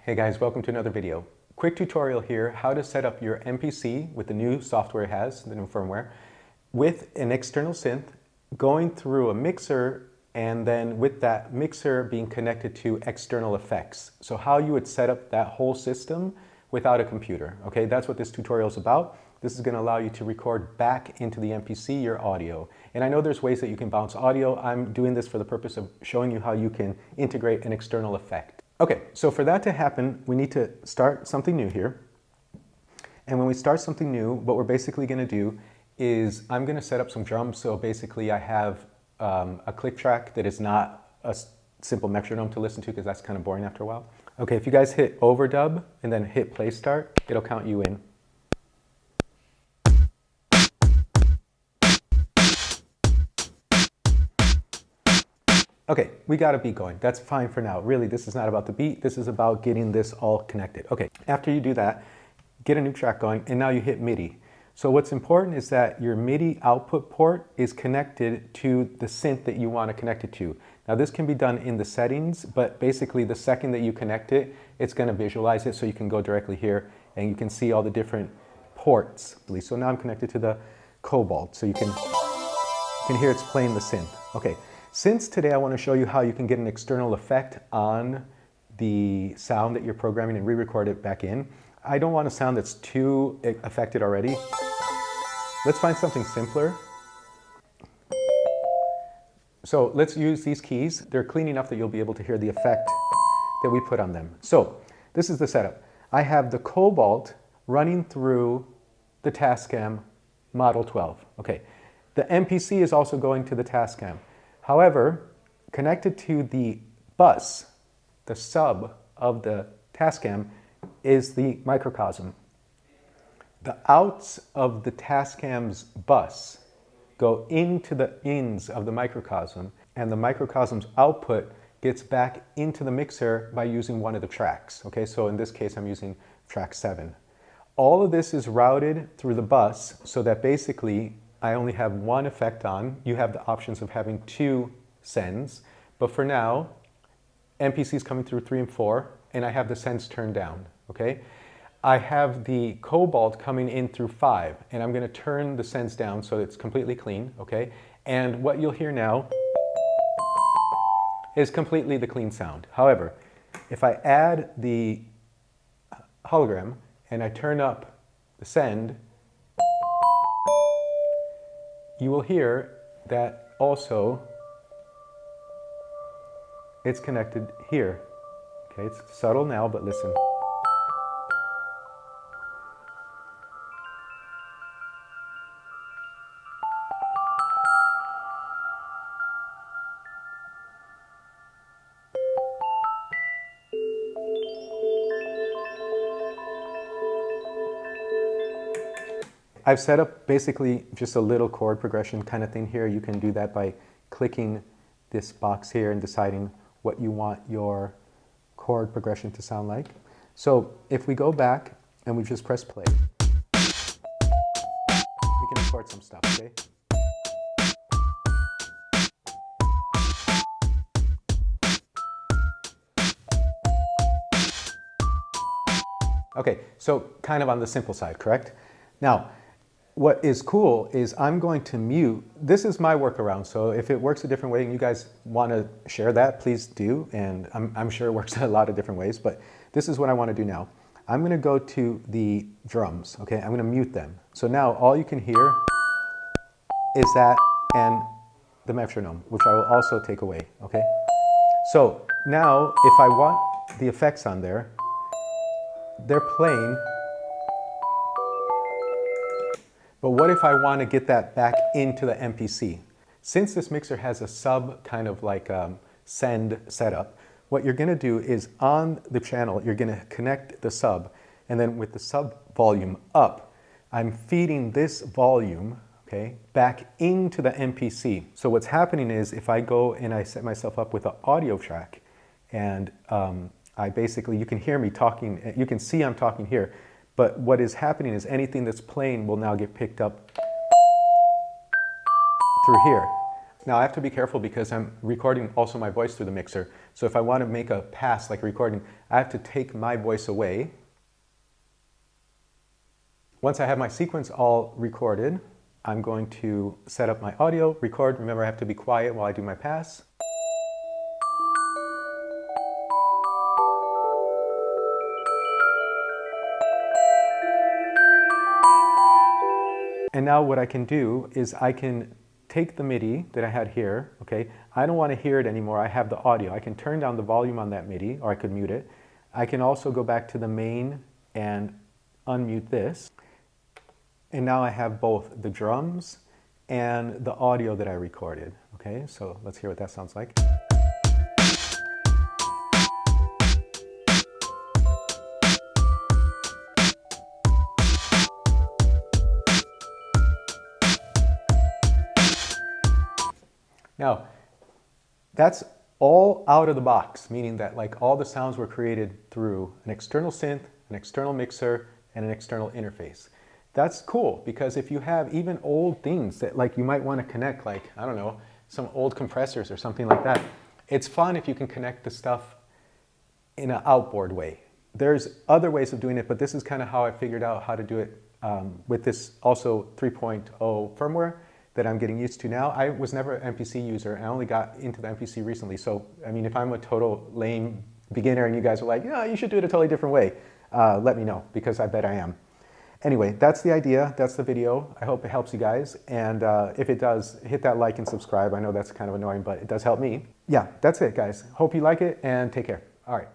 Hey guys, welcome to another video. Quick tutorial here, how to set up your MPC with the new software it has, the new firmware, with an external synth, going through a mixer, and then with that mixer being connected to external effects. So how you would set up that whole system without a computer, okay? That's what this tutorial is about. This is going to allow you to record back into the MPC your audio. And I know there's ways that you can bounce audio. I'm doing this for the purpose of showing you how you can integrate an external effect. Okay, so for that to happen, we need to start something new here. And when we start something new, what we're basically going to do is I'm going to set up some drums. So basically I have a click track that is not a simple metronome to listen to because that's kind of boring after a while. Okay, if you guys hit overdub and then hit play start, it'll count you in. Okay, we got a beat going. That's fine for now. Really, this is not about the beat. This is about getting this all connected. Okay, after you do that, get a new track going, and now you hit MIDI. So what's important is that your MIDI output port is connected to the synth that you want to connect it to. Now this can be done in the settings, but basically the second that you connect it, it's going to visualize it so you can go directly here and you can see all the different ports. So now I'm connected to the Cobalt, so you can hear it's playing the synth. Okay. Since today I want to show you how you can get an external effect on the sound that you're programming and re-record it back in. I don't want a sound that's too affected already. Let's find something simpler. So let's use these keys. They're clean enough that you'll be able to hear the effect that we put on them. So this is the setup. I have the Cobalt running through the Tascam Model 12. Okay. The MPC is also going to the Tascam. However, connected to the bus, the sub of the Tascam, is the microcosm. The outs of the Tascam's bus go into the ins of the microcosm, and the microcosm's output gets back into the mixer by using one of the tracks. Okay, so in this case, I'm using track 7. All of this is routed through the bus so that basically I only have one effect on. You have the options of having 2 sends, but for now, MPC is coming through 3 and 4, and I have the sends turned down, okay? I have the Cobalt coming in through 5, and I'm gonna turn the sends down so it's completely clean, okay? And what you'll hear now is completely the clean sound. However, if I add the hologram and I turn up the send, you will hear that also it's connected here. Okay, it's subtle now, but listen. I've set up basically just a little chord progression kind of thing here. You can do that by clicking this box here and deciding what you want your chord progression to sound like. So if we go back and we just press play, we can record some stuff, okay? Okay, so kind of on the simple side, correct? Now, what is cool is I'm going to mute. This is my workaround, so if it works a different way and you guys want to share that, please do. And I'm sure it works a lot of different ways, but this is what I want to do now. I'm going to go to the drums, okay? I'm going to mute them. So now all you can hear is that and the metronome, which I will also take away, okay? So now if I want the effects on there, they're playing. But what if I want to get that back into the MPC? Since this mixer has a sub kind of like send setup, what you're going to do is on the channel, you're going to connect the sub, and then with the sub volume up, I'm feeding this volume, okay, back into the MPC. So what's happening is if I go and I set myself up with an audio track, and I basically, you can hear me talking, you can see I'm talking here, but what is happening is anything that's playing will now get picked up through here. Now I have to be careful because I'm recording also my voice through the mixer, So if I want to make a pass like a recording, I have to take my voice away. Once I have my sequence all recorded, I'm going to set up my audio, record. Remember, I have to be quiet while I do my pass. And now what I can do is I can take the MIDI that I had here, okay? I don't want to hear it anymore. I have the audio. I can turn down the volume on that MIDI, or I could mute it. I can also go back to the main and unmute this. And now I have both the drums and the audio that I recorded. Okay, so let's hear what that sounds like. Now, that's all out of the box, meaning that like all the sounds were created through an external synth, an external mixer, and an external interface. That's cool, because if you have even old things that like you might want to connect, like, I don't know, some old compressors or something like that, it's fun if you can connect the stuff in an outboard way. There's other ways of doing it, but this is kind of how I figured out how to do it with this also 3.0 firmware that I'm getting used to now. I was never an MPC user, and I only got into the MPC recently. So, I mean, if I'm a total lame beginner and you guys are like, yeah, you should do it a totally different way, let me know, because I bet I am. Anyway, that's the idea, that's the video. I hope it helps you guys, and if it does, hit that like and subscribe. I know that's kind of annoying, but it does help me. Yeah, that's it, guys. Hope you like it, and take care. All right.